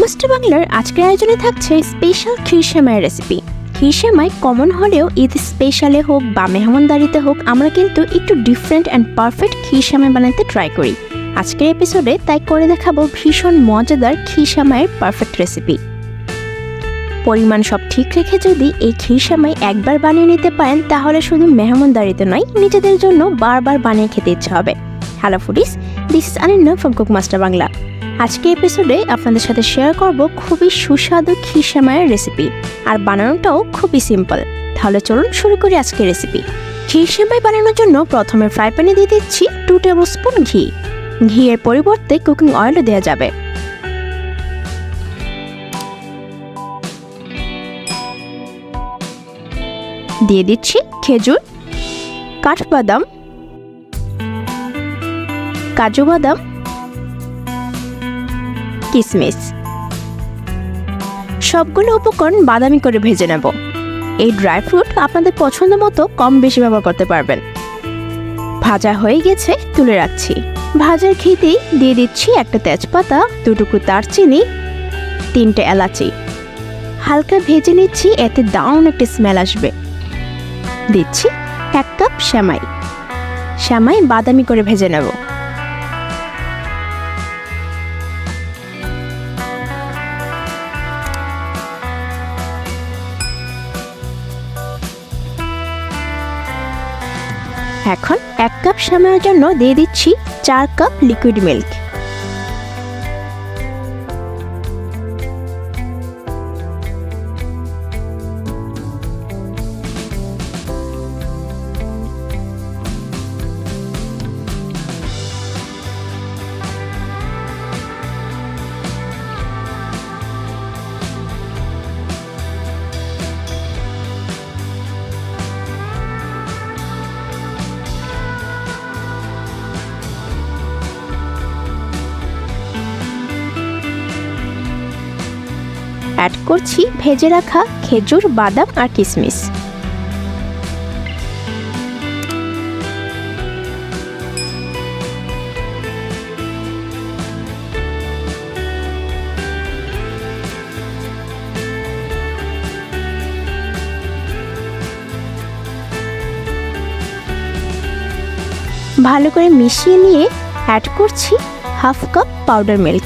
কুকমাস্টার বাংলার আজকের আয়োজনে থাকছে স্পেশাল ক্ষীর সেমাইয়ের রেসিপি। ক্ষীর সেমাই কমন হলেও ঈদ স্পেশালে হোক বা মেহমানদারিতে হোক, আমরা কিন্তু একটু ডিফারেন্ট অ্যান্ড পারফেক্ট ক্ষীর সেমাই বানাতে ট্রাই করি। আজকের এপিসোডে তাই করে দেখাবো ভীষণ মজাদার ক্ষীর সেমাইয়ের পারফেক্ট রেসিপি। পরিমাণ সব ঠিক রেখে যদি এই ক্ষীর সেমাই একবার বানিয়ে নিতে পারেন, তাহলে শুধু মেহমানদারিতে নয়, নিজেদের জন্য বারবার বানিয়ে খেতে ইচ্ছা হবে। Hello foodies, this is Aninna from cook master Bangla. আজকে এপিসোডে আপনাদের সাথে শেয়ার করব খুবই সুস্বাদু ক্ষীর সেমাইয়ের রেসিপি, আর বানানোটাও খুবই সিম্পল। তাহলে চলুন শুরু করি আজকের রেসিপি। ক্ষীর সেমাই বানানোর জন্য প্রথমে ফ্রাই প্যানে দিয়ে দিচ্ছি 2 টেবিল স্পুন ঘি। ঘিয়ের পরিবর্তে কুকিং অয়েলও দেওয়া যাবে। দিয়ে দিচ্ছি খেজুর, কাঠবাদাম, কাজু বাদাম, কিশমিশ। সবগুলো উপকরণ বাদামি করে ভেজে নেব। এই ড্রাই ফ্রুট আপনাদের পছন্দ মতো কম বেশি ব্যবহার করতে পারবেন। ভাজা হয়ে গেছে, তুলে রাখছি। ভাজার ঘিতেই দিয়ে দিচ্ছি একটা তেজপাতা, 2 টুকরো দারচিনি, 3টে এলাচি। হালকা ভেজে নিচ্ছি, এতে দারুণ একটা স্মেল আসবে। দিচ্ছি 1 কাপ সেমাই। সেমাই বাদামি করে ভেজে নেব। এখন 1 কাপ সেমাইয়ের জন্য দিয়ে দিচ্ছি 4 কাপ লিকুইড মিল্ক। অ্যাড করছি ভেজে রাখা খেজুর, বাদাম আর কিশমিশ। ভালো করে মিশিয়ে নিয়ে অ্যাড করছি 1/2 cup powder milk.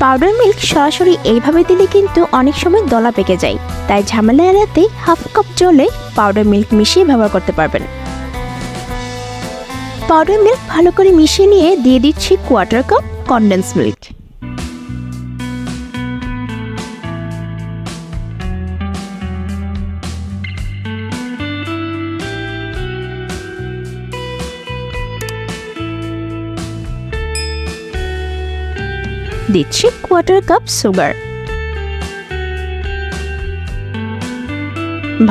Powder milk সরাসরি এইভাবে দিলে কিন্তু অনেক সময় দলা পেকে যায়, তাই ঝামেলা এড়াতে 1/2 কাপ জলে পাউডার মিল্ক মিশিয়ে ব্যবহার করতে পারবেন। পাউডার মিল্ক ভালো করে মিশিয়ে নিয়ে দিয়ে দিচ্ছি 1/4 কাপ কনডেন্স মিল্ক। দিচ্ছি 1/4 কাপ সুগার।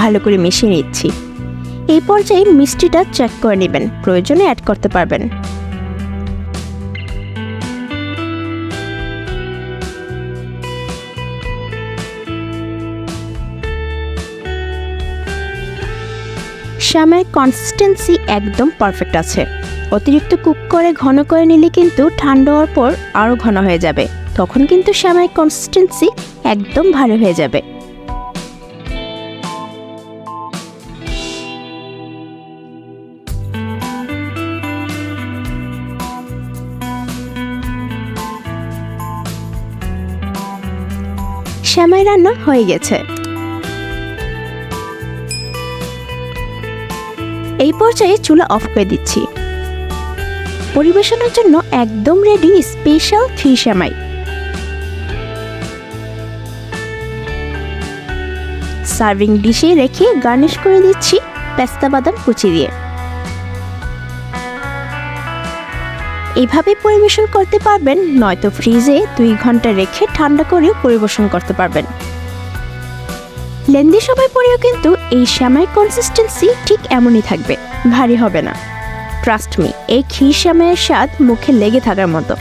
ভালো করে মিশিয়ে নিচ্ছি। এই পর্যায়ে মিষ্টিটা চেক করে নেবেন, প্রয়োজনে অ্যাড করতে পারবেন। সেমাইয়ের কনসিস্টেন্সি একদম পারফেক্ট আছে। অতিরিক্ত কুক করে ঘন করে নিলে কিন্তু ঠান্ডা হওয়ার পর আরও ঘন হয়ে যাবে, তখন কিন্তু সেমাইয়ের কনসিস্টেন্সি একদম ভালো হয়ে যাবে। সেমাই রান্না হয়ে গেছে। এই পর্যায়ে চুলা অফ করে দিচ্ছি। পরিবেশনের জন্য একদম রেডি স্পেশাল ক্ষীর সেমাই। সার্ভিং ডিশে রেখে গার্নিশ করে দিচ্ছি পেস্তা বাদাম কুচি দিয়ে। এইভাবে পরিবেশন করতে পারবেন, নয়তো ফ্রিজে 2 ঘন্টা রেখে ঠান্ডা করেও পরিবেশন করতে পারবেন। লেন্দি সময় পরেও কিন্তু এই সেমাইয়ের কনসিস্টেন্সি ঠিক এমনই থাকবে, ভারী হবে না। ট্রাস্ট মি, এই ক্ষীর সেমাইয়ের স্বাদ মুখে লেগে থাকার মতো।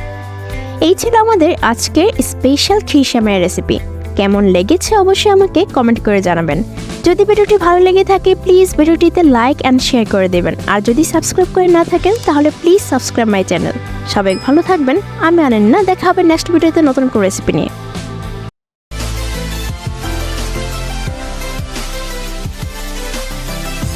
এই ছিল আমাদের আজকের স্পেশাল ক্ষীর সেমাইয়ের রেসিপি। কেমন লেগেছে অবশ্যই আমাকে কমেন্ট করে জানাবেন। যদি ভিডিওটি ভালো লেগে থাকে প্লিজ ভিডিওটিতে লাইক অ্যান্ড শেয়ার করে দেবেন। আর যদি সাবস্ক্রাইব করে না থাকেন তাহলে প্লিজ সাবস্ক্রাইব মাই চ্যানেল। সবাই ভালো থাকবেন। আমি আনেন না, দেখা হবে নেক্সট ভিডিওতে নতুন কোনো রেসিপি নিয়ে।